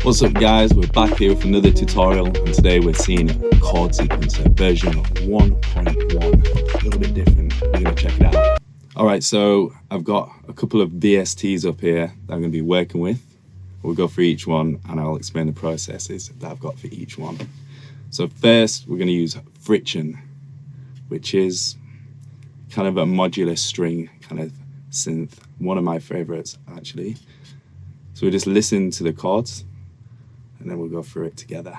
What's up guys, we're back here with another tutorial and today we're seeing Chord Sequencer version of 1.1, a little bit different, we're going to check it out. Alright, so I've got a couple of VSTs up here that I'm going to be working with. We'll go through each one and I'll explain the processes that I've got for each one. So first we're going to use Friction, which is kind of a modular string kind of synth, one of my favorites actually. So we just listen to the chords and then we'll go through it together.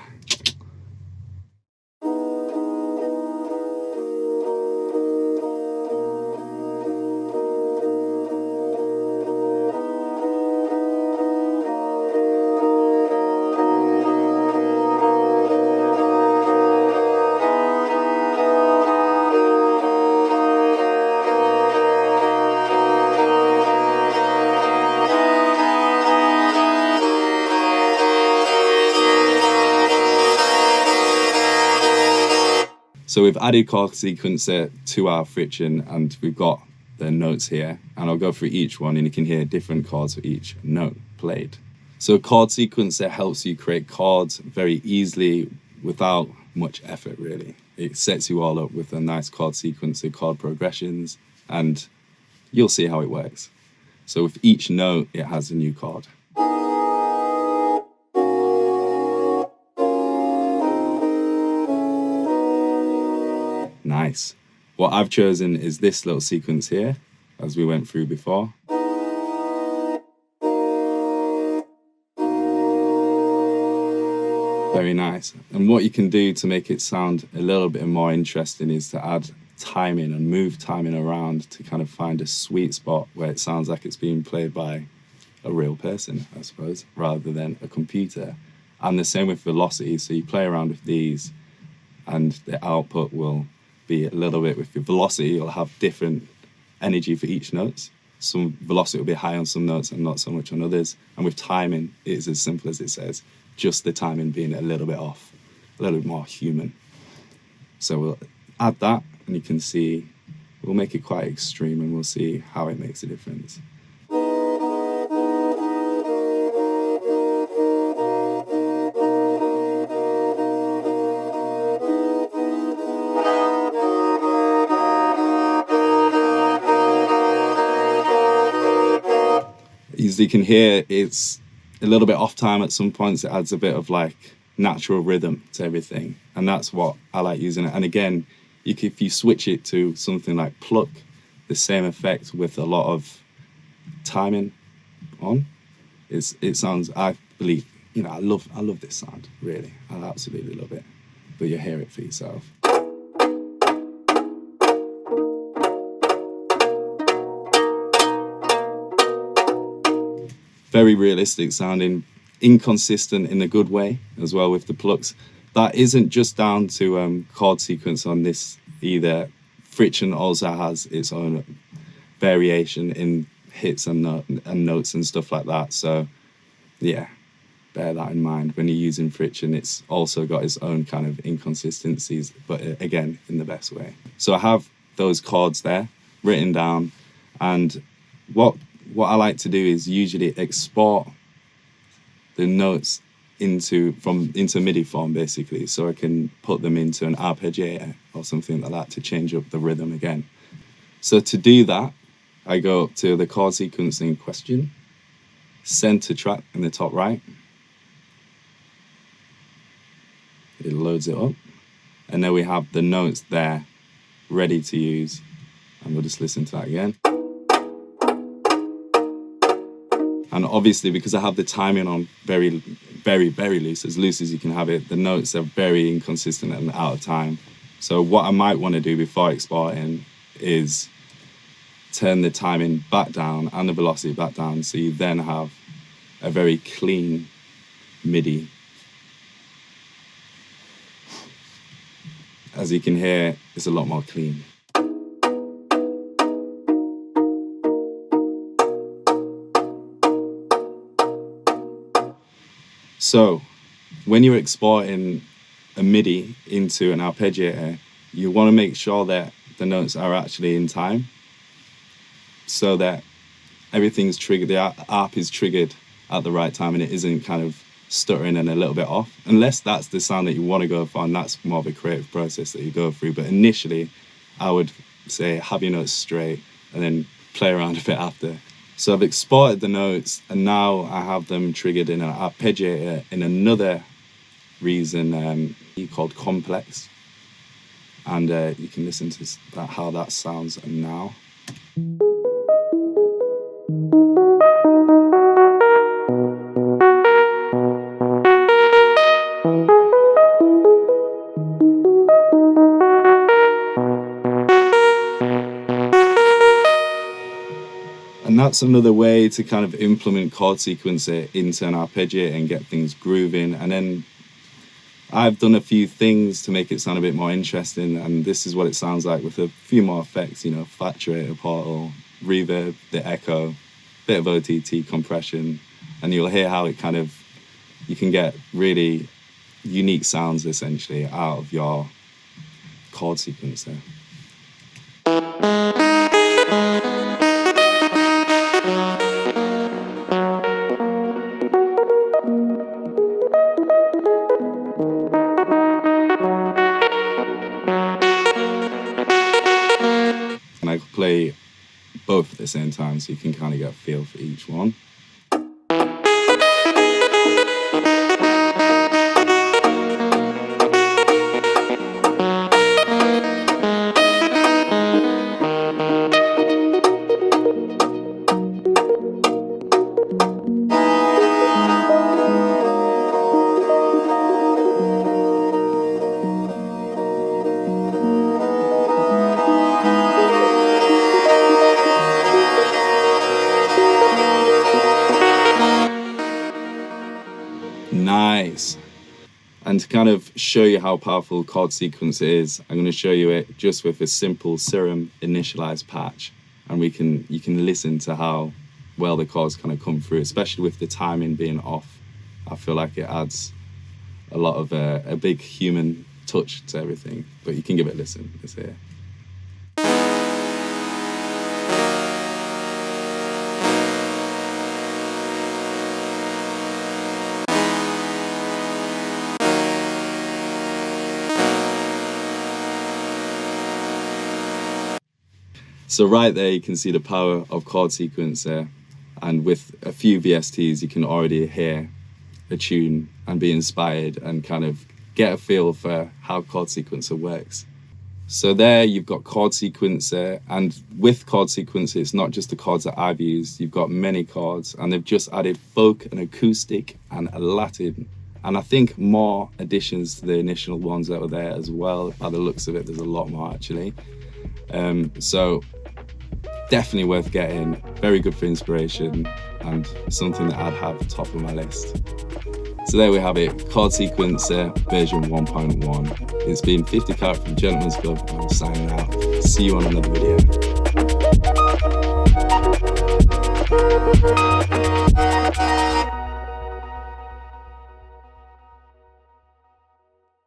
So we've added Chord Sequencer to our Friction and we've got the notes here, and I'll go through each one and you can hear different chords for each note played. So Chord Sequencer helps you create chords very easily without much effort really. It sets you all up with a nice chord sequencer, chord progressions, and you'll see how it works. So with each note it has a new chord. Nice. What I've chosen is this little sequence here, as we went through before. Very nice. And what you can do to make it sound a little bit more interesting is to add timing and move timing around to kind of find a sweet spot where it sounds like it's being played by a real person, I suppose, rather than a computer. And the same with velocity. So you play around with these and the output will be a little bit with your velocity. You'll have different energy for each note. Some velocity will be high on some notes and not so much on others. And with timing, it's as simple as it says, just the timing being a little bit off, a little bit more human. So we'll add that and you can see, we'll make it quite extreme and we'll see how it makes a difference. As you can hear, it's a little bit off time at some points. It adds a bit of like natural rhythm to everything, and that's what I like using it. And again, if you switch it to something like pluck, the same effect with a lot of timing on, it sounds, I believe, you know, I love this sound, really. I absolutely love it, but you hear it for yourself. Very realistic sounding, inconsistent in a good way as well with the plucks. That isn't just down to chord sequence on this either. Friction also has its own variation in hits and notes and stuff like that. So yeah, bear that in mind when you're using Friction. It's also got its own kind of inconsistencies, but again, in the best way. So I have those chords there written down, and what I like to do is usually export the notes into MIDI form basically, so I can put them into an arpeggiator or something like that to change up the rhythm again. So to do that, I go up to the chord sequence in question, center track in the top right. It loads it up, and then we have the notes there ready to use, and we'll just listen to that again. And obviously, because I have the timing on very, very, very loose as you can have it, the notes are very inconsistent and out of time. So what I might want to do before exporting is turn the timing back down and the velocity back down, so you then have a very clean MIDI. As you can hear, it's a lot more clean. So when you're exporting a MIDI into an arpeggiator, you want to make sure that the notes are actually in time, so that everything's triggered, the ARP is triggered at the right time and it isn't kind of stuttering and a little bit off, unless that's the sound that you want to go for, and that's more of a creative process that you go through. But initially, I would say have your notes straight and then play around a bit after. So I've exported the notes, and now I have them triggered in an arpeggiator in another reason called complex, and you can listen to that, how that sounds now. And that's another way to kind of implement chord sequencer into an arpeggiator and get things grooving. And then I've done a few things to make it sound a bit more interesting, and this is what it sounds like with a few more effects, you know, saturator, portal, reverb, the echo, bit of OTT compression, and you'll hear how it kind of, you can get really unique sounds essentially out of your chord sequencer. And I play both at the same time, so you can kind of get a feel for each one. Nice. And to kind of show you how powerful chord sequencer is, I'm going to show you it just with a simple Serum initialized patch, and you can listen to how well the chords kind of come through, especially with the timing being off. I feel like it adds a lot of a big human touch to everything, but you can give it a listen. It's here. So right there you can see the power of chord sequencer, and with a few VSTs you can already hear a tune and be inspired and kind of get a feel for how chord sequencer works. So there you've got chord sequencer, and with chord sequencer it's not just the chords that I've used, you've got many chords, and they've just added folk and acoustic and Latin, and I think more additions to the initial ones that were there as well. By the looks of it, there's a lot more actually. So definitely worth getting, very good for inspiration, and something that I'd have top of my list. So there we have it, Chord Sequencer version 1.1. It's been 50 Carat from Gentleman's Club, and I'm signing out. See you on another video.